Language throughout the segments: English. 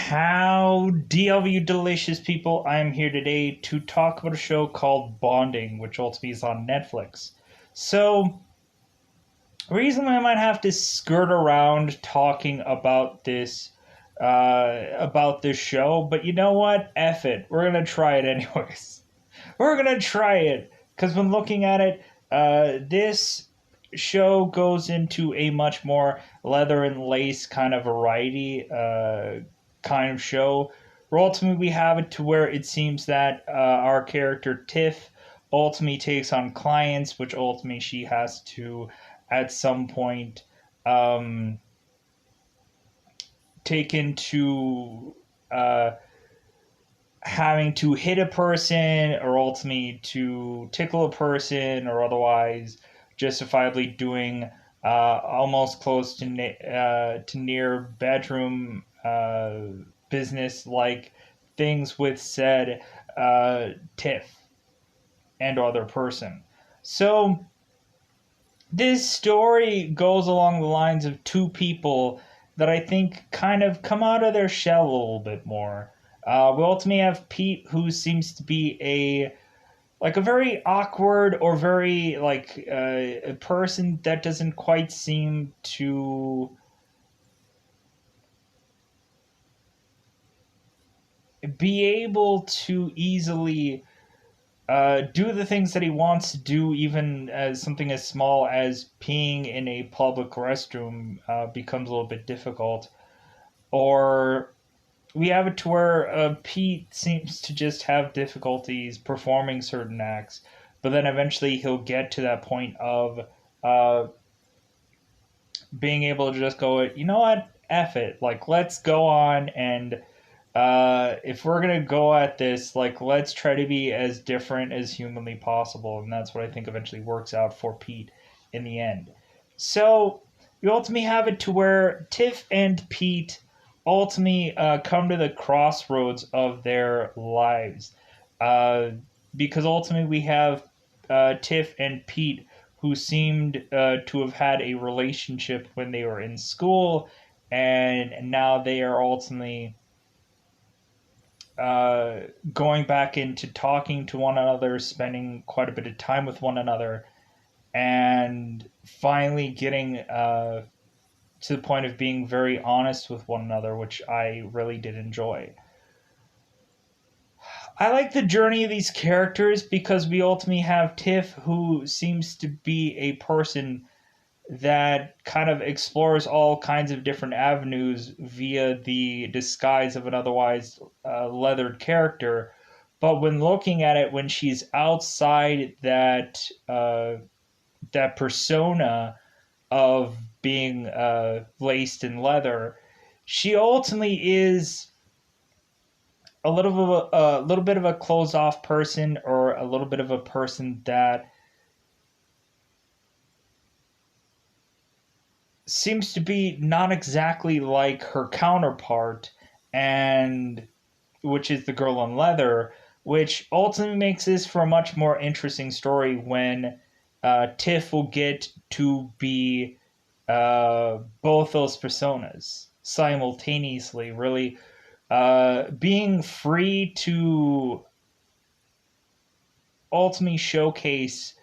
Howdy, all you delicious people. I am here today to talk about a show called Bonding, which ultimately is on Netflix. So, reason I might have to skirt around talking about this show, but you know what? F it. We're gonna try it anyways. We're gonna try it because when looking at it, this show goes into a much more leather and lace kind of variety kind of show. Where ultimately we have it to where it seems that our character Tiff ultimately takes on clients, which ultimately she has to at some point um, take into uh, having to hit a person or ultimately to tickle a person or otherwise justifiably doing almost close to near bedroom business like things with said tiff and other person. So this story goes along the lines of two people that I think kind of come out of their shell a little bit more. We ultimately have Pete, who seems to be a very awkward or very a person that doesn't quite seem to be able to easily do the things that he wants to do, even as something as small as peeing in a public restroom becomes a little bit difficult. Or we have it to where Pete seems to just have difficulties performing certain acts, but then eventually he'll get to that point of uh, being able to just go, you know what, F it. Like, let's go on and if we're gonna go at this, like let's try to be as different as humanly possible, and that's what I think eventually works out for Pete in the end. So you ultimately have it to where Tiff and Pete ultimately come to the crossroads of their lives, uh, because ultimately we have Tiff and Pete who seemed to have had a relationship when they were in school, and now they are ultimately uh, going back into talking to one another, spending quite a bit of time with one another, and finally getting to the point of being very honest with one another, which I really did enjoy. I like the journey of these characters because we ultimately have Tiff, who seems to be a person that kind of explores all kinds of different avenues via the disguise of an otherwise leathered character. But when looking at it, when she's outside that persona of being laced in leather, she ultimately is a little bit of a closed off person, or a little bit of a person that seems to be not exactly like her counterpart, and which is the girl in leather, which ultimately makes this for a much more interesting story when Tiff will get to be both those personas simultaneously, really being free to ultimately showcase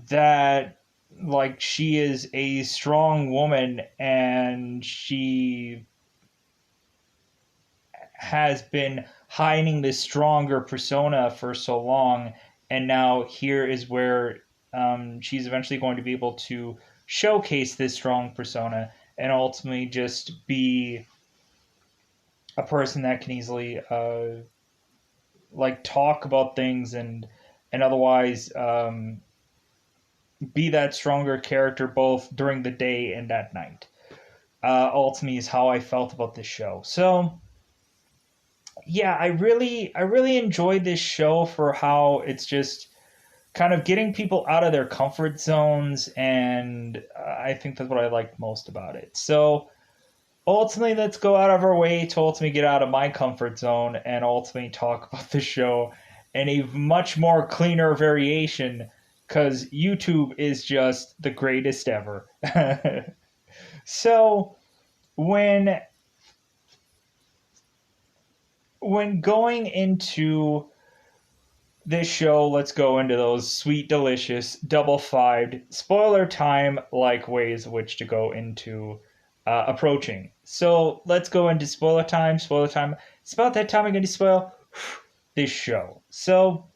that like she is a strong woman and she has been hiding this stronger persona for so long, and now here is where she's eventually going to be able to showcase this strong persona and ultimately just be a person that can easily like talk about things and otherwise be that stronger character both during the day and at night. Ultimately, is how I felt about this show. So yeah, I really enjoyed this show for how it's just kind of getting people out of their comfort zones, and I think that's what I liked most about it. So ultimately, let's go out of our way to ultimately get out of my comfort zone and ultimately talk about the show in a much more cleaner variation, because YouTube is just the greatest ever. So when when going into this show, let's go into those sweet, delicious, double fived, spoiler time like ways which to go into approaching. So let's go into spoiler time. Spoiler time. It's about that time I'm going to spoil this show. So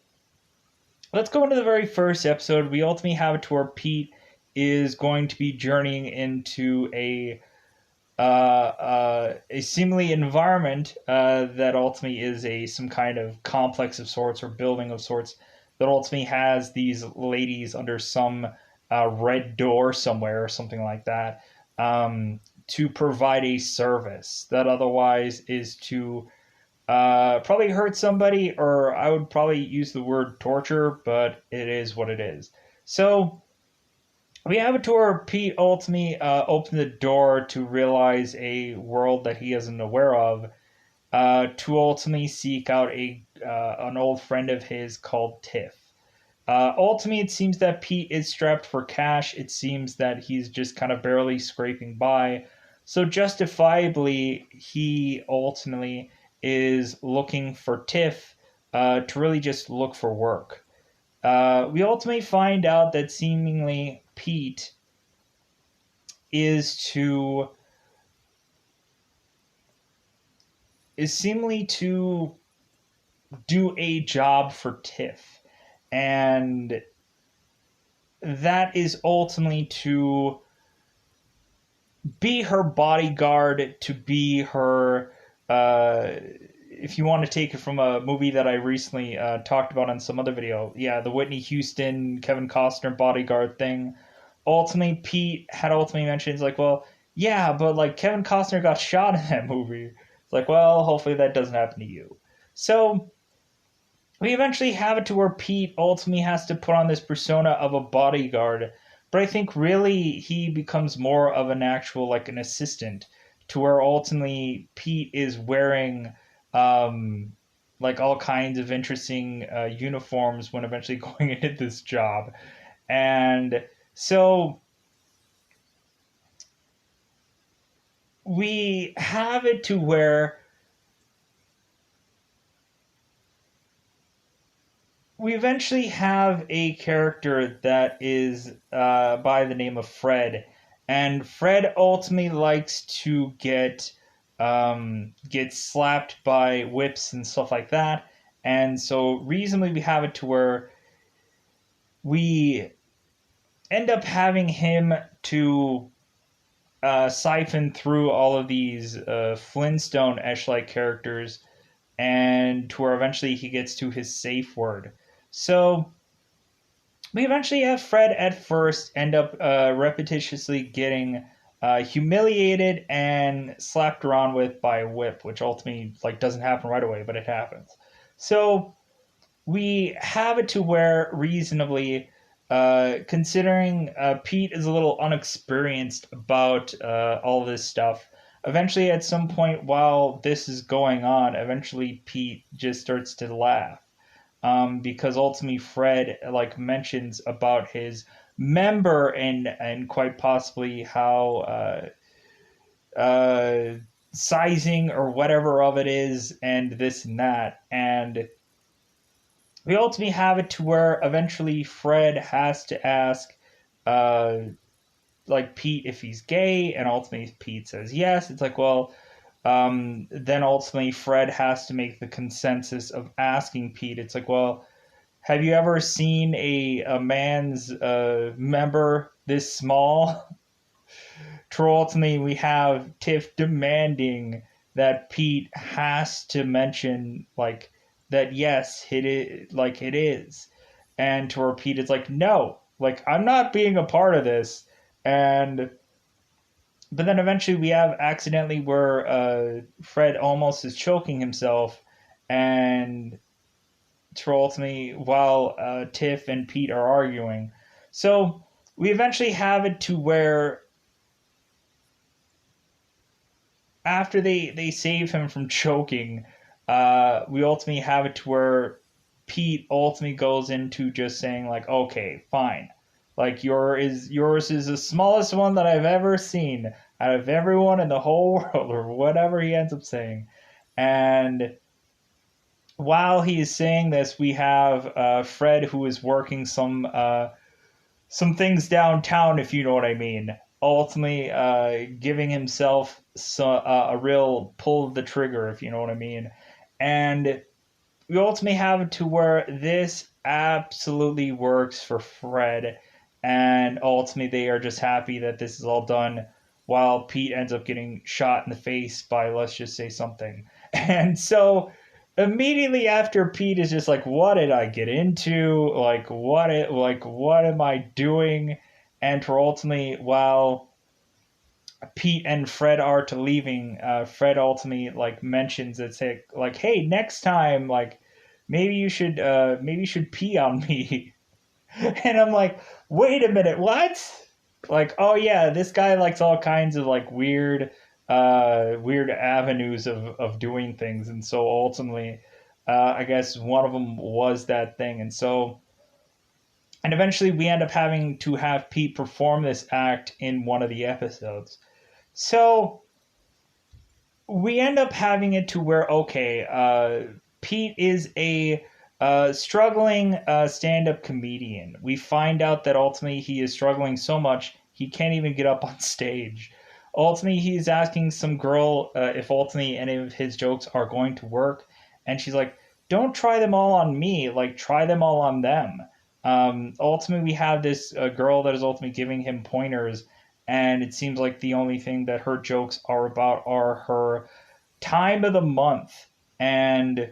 let's go into the very first episode. We ultimately have it to where Pete is going to be journeying into a seemingly environment that ultimately is a some kind of complex of sorts or building of sorts that ultimately has these ladies under some red door somewhere or something like that, to provide a service that otherwise is to probably hurt somebody, or I would probably use the word torture, but it is what it is. So we have a tour. Pete ultimately opened the door to realize a world that he isn't aware of, to ultimately seek out a an old friend of his called Tiff. Ultimately, it seems that Pete is strapped for cash. It seems that he's just kind of barely scraping by. So, justifiably, he ultimately is looking for Tiff to really just look for work. We ultimately find out that seemingly Pete is to is seemingly to do a job for Tiff, and that is ultimately to be her bodyguard, to be her. If you want to take it from a movie that I recently talked about on some other video, yeah, the Whitney Houston, Kevin Costner bodyguard thing. Ultimately, Pete had ultimately mentioned, like, well, yeah, but like Kevin Costner got shot in that movie. It's like, well, hopefully that doesn't happen to you. So we eventually have it to where Pete ultimately has to put on this persona of a bodyguard, but I think really he becomes more of an actual like an assistant, to where ultimately Pete is wearing um, like all kinds of interesting uniforms when eventually going into this job, and so we have it to where we eventually have a character that is by the name of Fred, and Fred ultimately likes to get slapped by whips and stuff like that, and so reasonably we have it to where we end up having him to siphon through all of these Flintstone-esh like characters, and to where eventually he gets to his safe word. So we eventually have Fred at first end up repetitiously getting humiliated and slapped around with by a whip, which ultimately like doesn't happen right away, but it happens. So we have it to where reasonably, considering Pete is a little unexperienced about all this stuff. Eventually, at some point while this is going on, eventually Pete just starts to laugh, because ultimately Fred like mentions about his member and quite possibly how sizing or whatever of it is and this and that, and we ultimately have it to where eventually Fred has to ask uh like Pete if he's gay, and ultimately Pete says yes. It's like, well, then ultimately Fred has to make the consensus of asking Pete. It's like, well, have you ever seen a man's member this small? To ultimately we have Tiff demanding that Pete has to mention like that yes it is, like it is, and to where Pete is like, no, like I'm not being a part of this, and but then eventually we have accidentally where Fred almost is choking himself, and to ultimately while Tiff and Pete are arguing. So we eventually have it to where after they save him from choking, we ultimately have it to where Pete ultimately goes into just saying like, okay, fine, like yours is the smallest one that I've ever seen out of everyone in the whole world, or whatever he ends up saying, and while he is saying this, we have Fred, who is working some things downtown, if you know what I mean. Ultimately, giving himself a real pull of the trigger, if you know what I mean. And we ultimately have it to where this absolutely works for Fred, and ultimately they are just happy that this is all done while Pete ends up getting shot in the face by, let's just say, something. And so immediately after, Pete is just like, what did I get into? What am I doing? And for ultimately, while Pete and Fred are to leaving, Fred ultimately like mentions it's like, hey, next time, like maybe you should pee on me. And I'm like, wait a minute, what? Like, oh yeah, this guy likes all kinds of like weird avenues of doing things, and so ultimately, I guess one of them was that thing, and eventually we end up having to have Pete perform this act in one of the episodes. So we end up having it to where okay, Pete is a struggling stand-up comedian. We find out that ultimately he is struggling so much he can't even get up on stage. Ultimately, he's asking some girl if ultimately any of his jokes are going to work, and she's like, "Don't try them all on me. Like, try them all on them." Ultimately, we have this girl that is ultimately giving him pointers, and it seems like the only thing that her jokes are about are her time of the month, and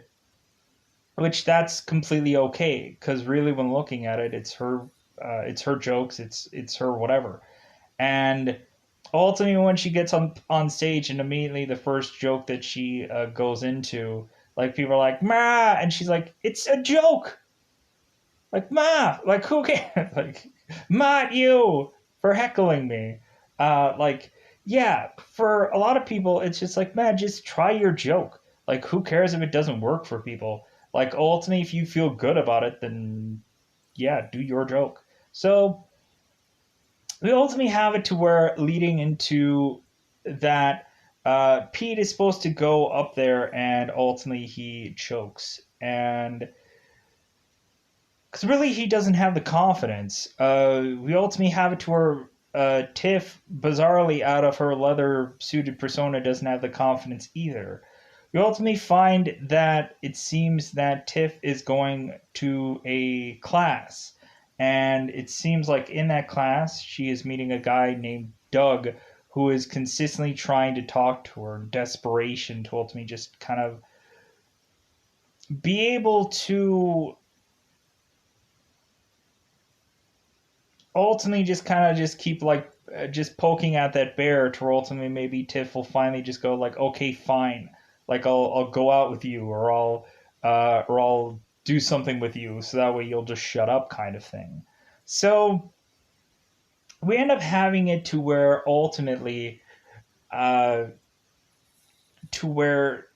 which that's completely okay because really when looking at it, it's her jokes, it's her whatever. And ultimately when she gets on stage and immediately the first joke that she goes into, like people are like ma, and she's like, it's a joke, like ma, like who cares, like not you for heckling me. Like yeah, for a lot of people it's just like, man, just try your joke. Like who cares if it doesn't work for people? Like ultimately if you feel good about it, then yeah, do your joke. So we ultimately have it to where leading into that, Pete is supposed to go up there and ultimately he chokes, and because really he doesn't have the confidence. We ultimately have it to where Tiff, bizarrely out of her leather suited persona, doesn't have the confidence either. We ultimately find that it seems that Tiff is going to a class, and it seems like in that class she is meeting a guy named Doug who is consistently trying to talk to her in desperation to ultimately just kind of be able to ultimately just kind of just keep like just poking at that bear to ultimately maybe Tiff will finally just go like, okay, fine, like I'll go out with you, or I'll do something with you, so that way you'll just shut up, kind of thing. So we end up having it to where ultimately, uh, to where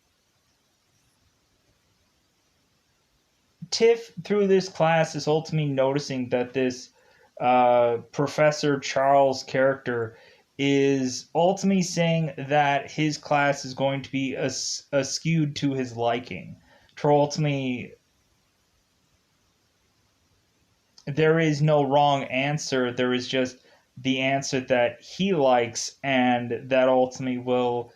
Tiff through this class is ultimately noticing that this Professor Charles character is ultimately saying that his class is going to be skewed to his liking. To ultimately, there is no wrong answer. There is just the answer that he likes, and that ultimately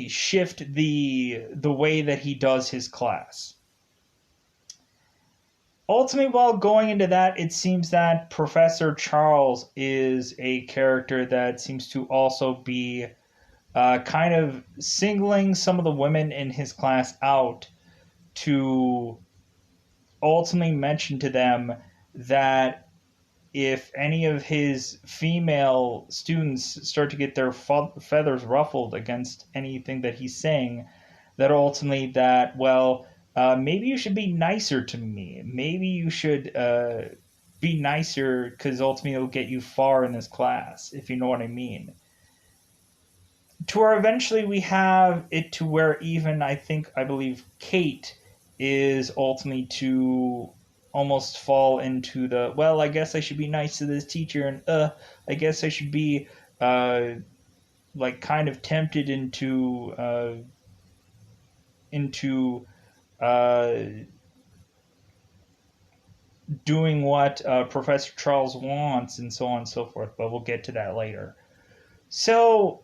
shift the way that he does his class. Ultimately, while going into that, it seems that Professor Charles is a character that seems to also be kind of singling some of the women in his class out to ultimately mention to them that if any of his female students start to get their feathers ruffled against anything that he's saying, that ultimately that, well, maybe you should be nicer to me. Maybe you should be nicer because ultimately it'll get you far in this class, if you know what I mean. To where eventually we have it to where even I believe Kate is ultimately to almost fall into the, well, I guess I should be nice to this teacher, and I guess I should be uh like kind of tempted into into uh, doing what Professor Charles wants, and so on and so forth. But we'll get to that later. So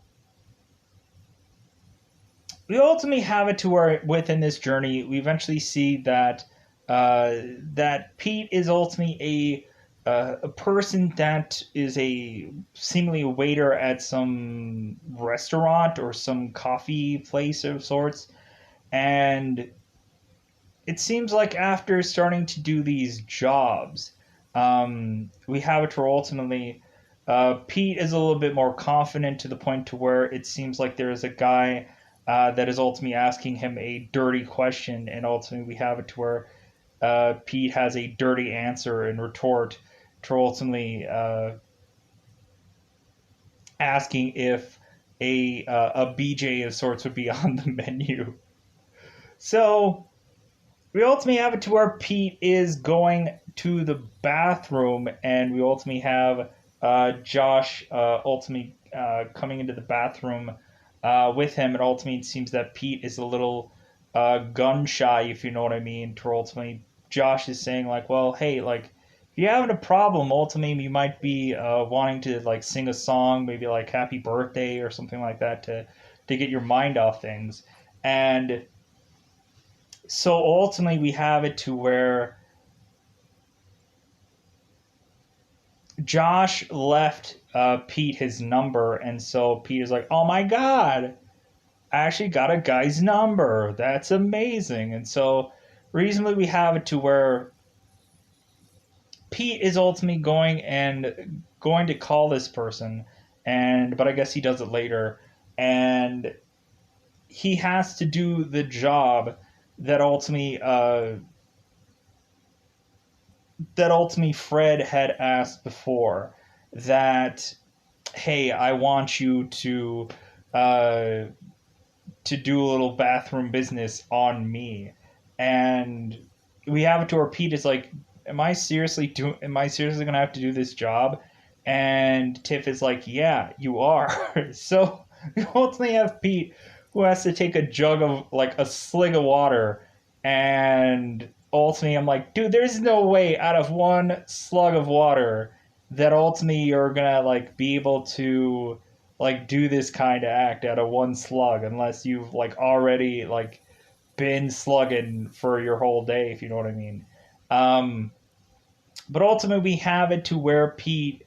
we ultimately have it to where within this journey, we eventually see that that Pete is ultimately a person that is a seemingly a waiter at some restaurant or some coffee place of sorts, and it seems like after starting to do these jobs, we have it where ultimately Pete is a little bit more confident to the point to where it seems like there is a guy that is ultimately asking him a dirty question, and ultimately we have it to where Pete has a dirty answer in retort to ultimately asking if a BJ of sorts would be on the menu. So we ultimately have it to where Pete is going to the bathroom, and we ultimately have Josh ultimately coming into the bathroom with him, and ultimately it seems that Pete is a little gun shy, if you know what I mean. To ultimately, Josh is saying like, "Well, hey, like if you're having a problem, ultimately you might be wanting to like sing a song, maybe like Happy Birthday or something like that to get your mind off things." And so ultimately we have it to where Josh left Pete his number, and so Pete is like, "Oh my god, I actually got a guy's number. That's amazing." And so reasonably we have it to where Pete is ultimately going to call this person, and but I guess he does it later, and he has to do the job that ultimately Fred had asked before, that hey, I want you uh, to do a little bathroom business on me, and we have it to where Pete is like, Am I seriously gonna have to do this job? And Tiff is like, yeah, you are. So we ultimately have Pete who has to take a jug of like a slig of water, and ultimately I'm like, dude, there's no way out of one slug of water that ultimately you're gonna like be able to like do this kind of act out of one slug unless you've like already like been slugging for your whole day, if you know what I mean. Um, but ultimately, we have it to where Pete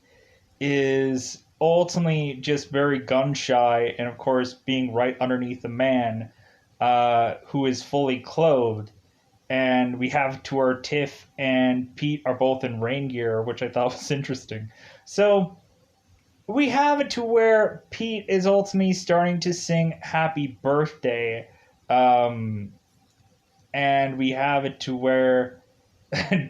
is ultimately just very gun shy, and of course, being right underneath a man who is fully clothed. And we have to where Tiff and Pete are both in rain gear, which I thought was interesting. So we have it to where Pete is ultimately starting to sing Happy Birthday. Um, and we have it to where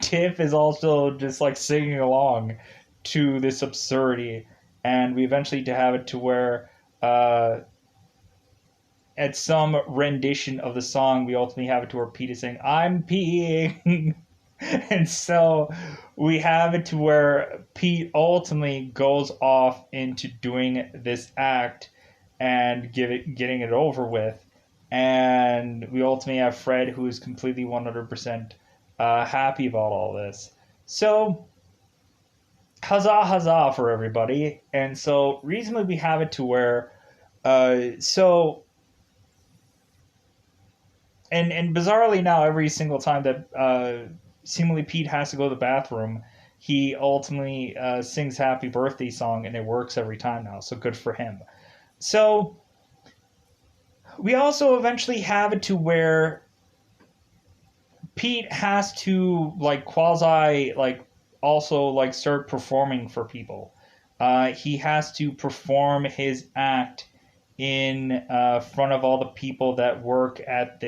Tiff is also just like singing along to this absurdity. And we eventually to have it to where at some rendition of the song, we ultimately have it to where Pete is saying, I'm peeing. And so we have it to where Pete ultimately goes off into doing this act and getting it over with. And we ultimately have Fred, who is completely 100% happy about all this. So, huzzah, huzzah for everybody. And so, reasonably, we have it to where, so and bizarrely now, every single time that seemingly Pete has to go to the bathroom, he ultimately sings "Happy Birthday" song, and it works every time now. So good for him. So we also eventually have it to where Pete has to like quasi like also like start performing for people. He has to perform his act in front of all the people that work at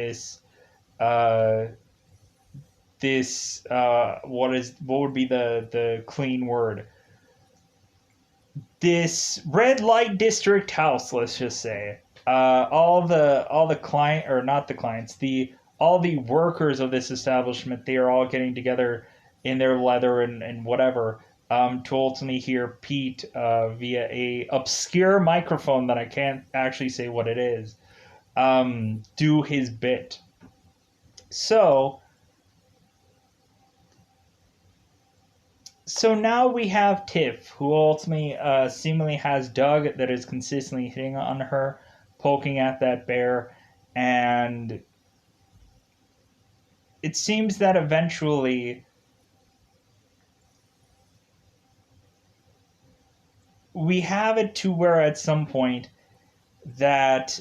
uh, what would be the clean word, this red light district house, let's just say. All the client, or not the clients, the all the workers of this establishment, they are all getting together in their leather and whatever, to ultimately hear Pete via a obscure microphone that I can't actually say what it is, do his bit. So so now we have Tiff, who ultimately seemingly has Doug that is consistently hitting on her, poking at that bear, and it seems that eventually we have it to where at some point that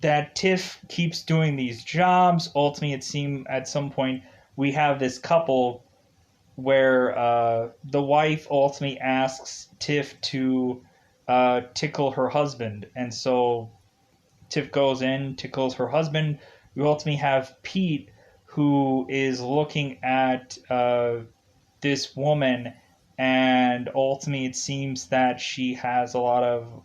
that Tiff keeps doing these jobs. Ultimately, it seems at some point we have this couple where the wife ultimately asks Tiff to tickle her husband, and so Tiff goes in, tickles her husband. We ultimately have Pete, who is looking at this woman, and ultimately it seems that she has a lot of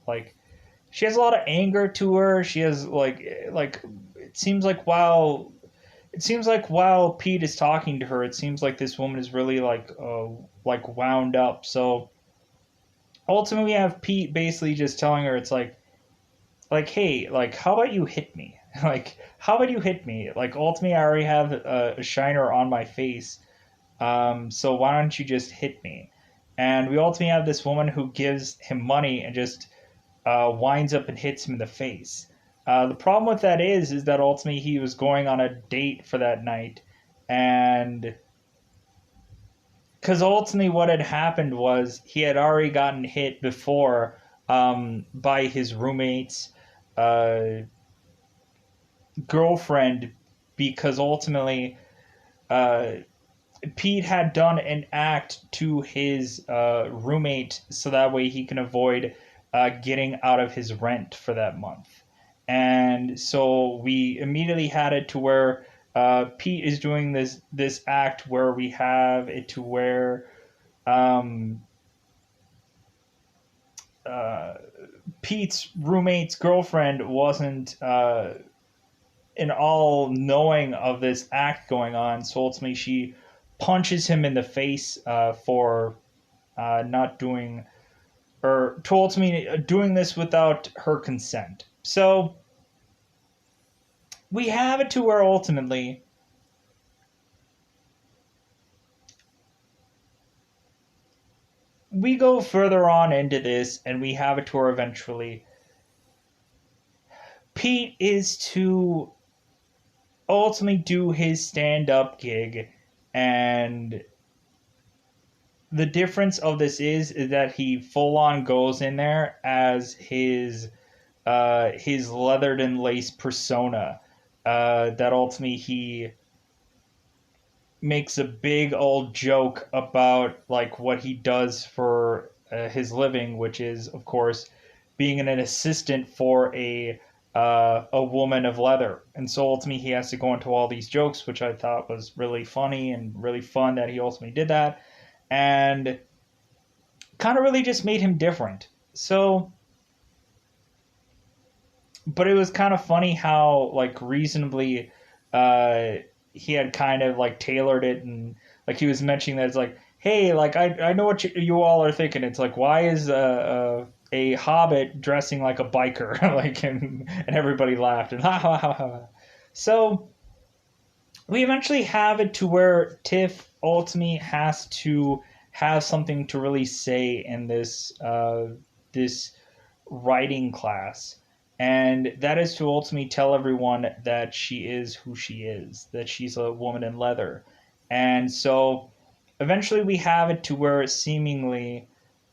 she has a lot of anger to her. She has like it seems like while Pete is talking to her, it seems like this woman is really like wound up. So ultimately, we have Pete basically just telling her it's like hey, like how about you hit me? Like how about you hit me? Like ultimately, I already have a shiner on my face. So why don't you just hit me? And we ultimately have this woman who gives him money and just winds up and hits him in the face. The problem with that is that ultimately he was going on a date for that night, and because ultimately what had happened was he had already gotten hit before by his roommate's uh, girlfriend, because ultimately uh, Pete had done an act to his roommate so that way he can avoid getting out of his rent for that month. And so we immediately had it to where Pete is doing this act where we have it to where um, uh, Pete's roommate's girlfriend wasn't in all knowing of this act going on. So ultimately, she punches him in the face for not doing or to ultimately doing this without her consent. So we have it to where ultimately we go further on into this and we have it to where eventually Pete is to ultimately do his stand up gig, and the difference of this is that he full on goes in there as his leathered and lace persona. That ultimately he makes a big old joke about like what he does for his living, which is of course being an assistant for a woman of leather. And so ultimately he has to go into all these jokes, which I thought was really funny and really fun that he ultimately did that, and kind of really just made him different. So, but it was kind of funny how like reasonably uh, he had kind of like tailored it, and like he was mentioning that it's like, hey, like I know what you all are thinking. It's like why is a hobbit dressing like a biker? Like and everybody laughed and ha ha ha ha. So we eventually have it to where Tiff ultimately has to have something to really say in this writing class, and that is to ultimately tell everyone that she is who she is, that she's a woman in leather. And so eventually we have it to where seemingly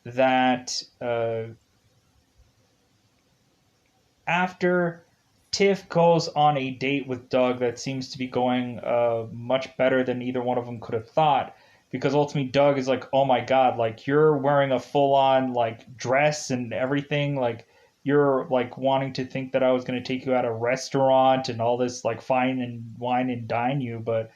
that after Tiff goes on a date with Doug that seems to be going much better than either one of them could have thought. Because ultimately, Doug is like, "Oh my god, like you're wearing a full on like dress and everything. Like you're like wanting to think that I was going to take you out a restaurant and all this like fine and wine and dine you, but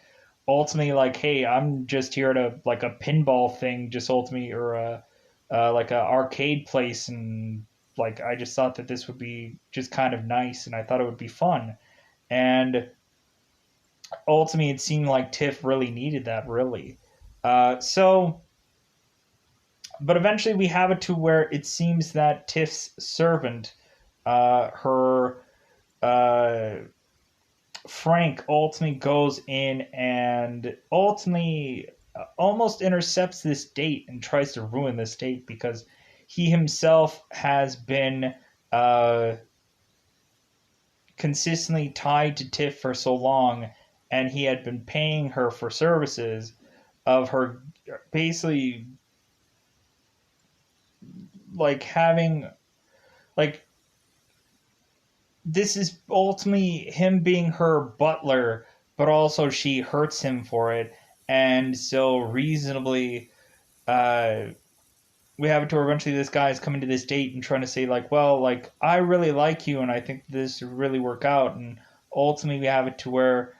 ultimately, like, hey, I'm just here to like a pinball thing, just ultimately, or like a arcade place, and like I just thought that this would be just kind of nice, and I thought it would be fun, and ultimately, it seemed like Tiff really needed that, really. So, but eventually, we have it to where it seems that Tiff's servant, her uh, Frank ultimately goes in and ultimately almost intercepts this date and tries to ruin this date because he himself has been uh, consistently tied to Tiff for so long, and he had been paying her for services of her basically like having like this is ultimately him being her butler, but also she hurts him for it, and so reasonably, uh, we have it to where eventually this guy is coming to this date and trying to say like, well, like I really like you and I think this would really work out, and ultimately we have it to where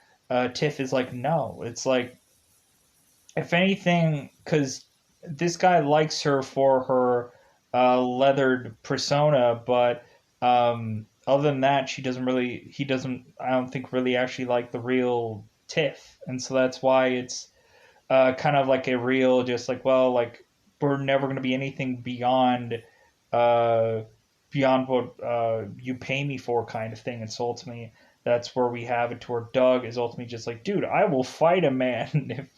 Tiff is like, no, it's like if anything, because this guy likes her for her leathered persona, but other than that, she doesn't really. He doesn't. I don't think really actually like the real Tiff, and so that's why it's kind of like a real, just like well, like we're never going to be anything beyond. Uh, Beyond what you pay me for, kind of thing. And so ultimately, that's where we have it to where Doug is ultimately just like, dude, I will fight a man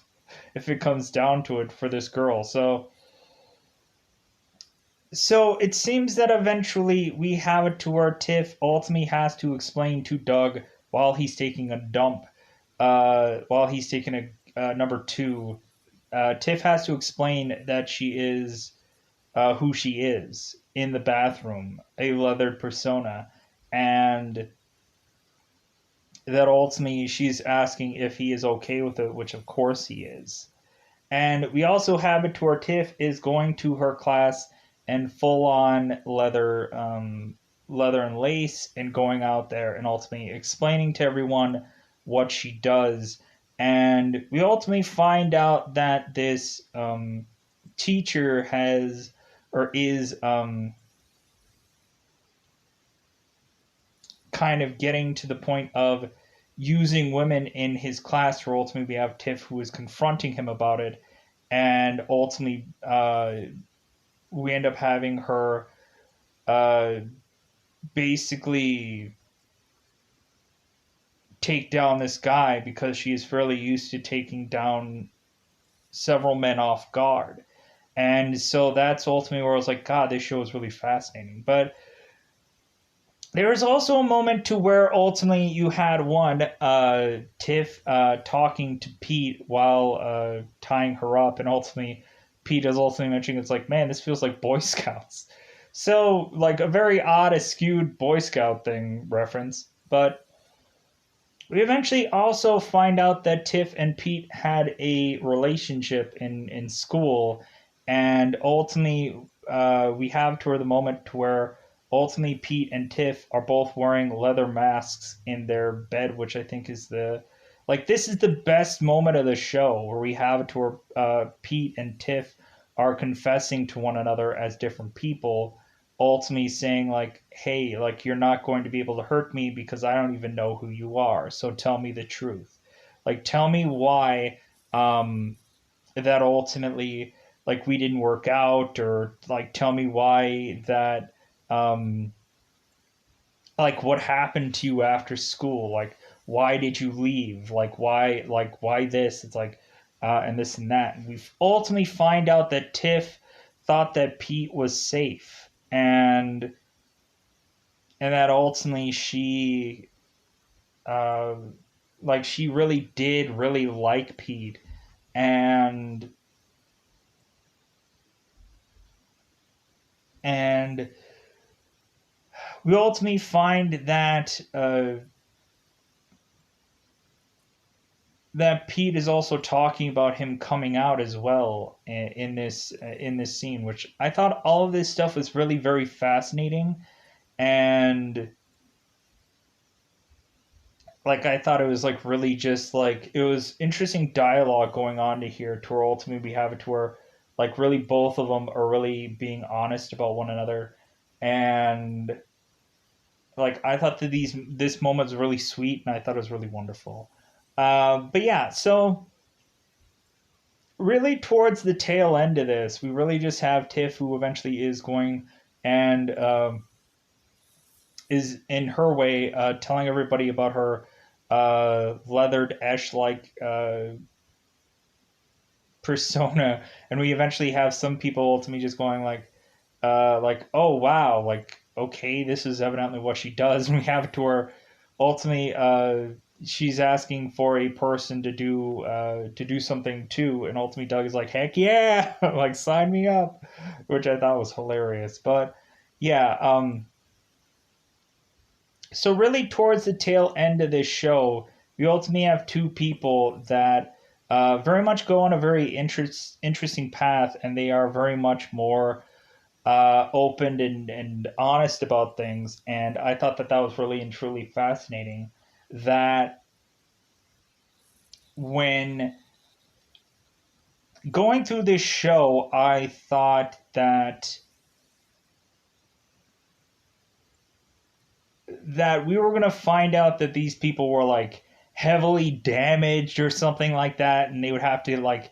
if it comes down to it for this girl. So it seems that eventually we have it to where Tiff ultimately has to explain to Doug while he's taking a dump, while he's taking a number two. Tiff has to explain that she is who she is in the bathroom, a leathered persona, and that ultimately she's asking if he is okay with it, which of course he is. And we also have it to where Tiff is going to her class and full on leather and lace and going out there and ultimately explaining to everyone what she does. And we ultimately find out that this teacher has or is kind of getting to the point of using women in his class. Where ultimately we have Tiff who is confronting him about it, and ultimately we end up having her uh, basically take down this guy because she is fairly used to taking down several men off guard. And so that's ultimately where I was like, God, this show is really fascinating. But there was also a moment to where ultimately you had one Tiff talking to Pete while tying her up, and ultimately Pete is ultimately mentioning it's like, man, this feels like Boy Scouts. So like a very odd, askewed Boy Scout thing reference, but we eventually also find out that Tiff and Pete had a relationship in school, and ultimately we have to the moment to where ultimately Pete and Tiff are both wearing leather masks in their bed, which I think is the like this is the best moment of the show where we have it to where Pete and Tiff are confessing to one another as different people, ultimately saying like, hey, like you're not going to be able to hurt me because I don't even know who you are, so tell me the truth, like tell me why that ultimately like we didn't work out, or like tell me why that um like what happened to you after school, like why did you leave, like why this, it's like and this and that, and we ultimately find out that Tiff thought that Pete was safe, and that ultimately she uh, like she really did really like Pete, and and we ultimately find that Pete is also talking about him coming out as well in this scene, which I thought all of this stuff was really very fascinating, and like I thought it was like really just like it was interesting dialogue going on to here to where ultimately we have it to where like really both of them are really being honest about one another, and like I thought that this moment was really sweet and I thought it was really wonderful. But yeah, so really towards the tail end of this, we really just have Tiff who eventually is going and is in her way telling everybody about her leathered ash like persona, and we eventually have some people ultimately just going like, oh wow, like okay, this is evidently what she does. And we have it to her ultimately she's asking for a person to do something too, and ultimately Doug is like, heck yeah, like sign me up, which I thought was hilarious. But yeah, so really towards the tail end of this show, we ultimately have two people that very much go on a very interesting path, and they are very much more open and honest about things. And I thought that that was really and truly fascinating. That when going through this show, I thought that we were going to find out that these people were like heavily damaged or something like that, and they would have to like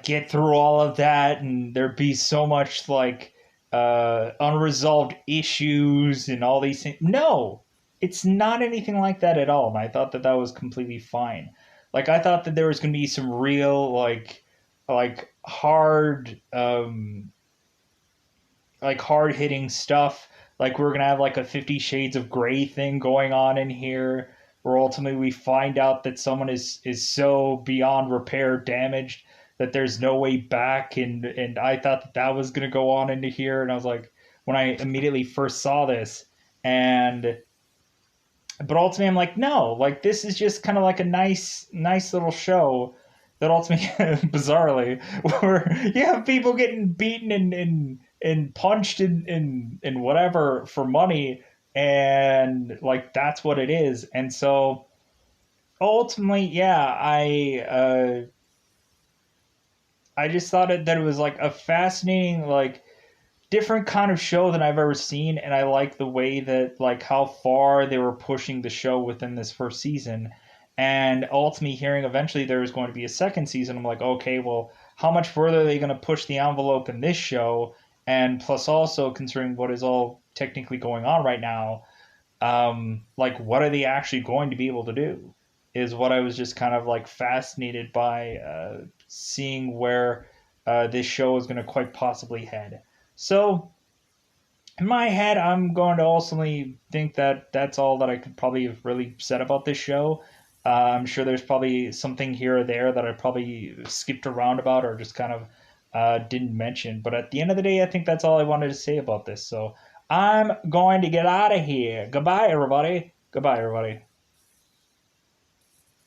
get through all of that, and there'd be so much like unresolved issues and all these things. No, it's not anything like that at all, and I thought that that was completely fine. Like I thought that there was going to be some real like hard hitting stuff. Like we're gonna have like a 50 Shades of Grey thing going on in here, where ultimately we find out that someone is so beyond repair damaged that there's no way back. And I thought that that was gonna go on into here, and I was like, when I immediately first saw this, and but ultimately I'm like, no, like this is just kind of like a nice little show that ultimately bizarrely where you have people getting beaten and punched and whatever for money, and like that's what it is. And so ultimately, yeah, I just thought that it was like a fascinating, like different kind of show than I've ever seen, and I like the way that like how far they were pushing the show within this first season. And ultimately hearing eventually there was going to be a second season, I'm like, okay, well, how much further are they going to push the envelope in this show? And plus also considering what is all technically going on right now, like what are they actually going to be able to do? Is what I was just kind of like fascinated by seeing where this show is going to quite possibly head. So in my head, I'm going to ultimately think that that's all that I could probably have really said about this show. I'm sure there's probably something here or there that I probably skipped around about or just kind of didn't mention. But at the end of the day, I think that's all I wanted to say about this. So I'm going to get out of here. Goodbye, everybody. Goodbye, everybody.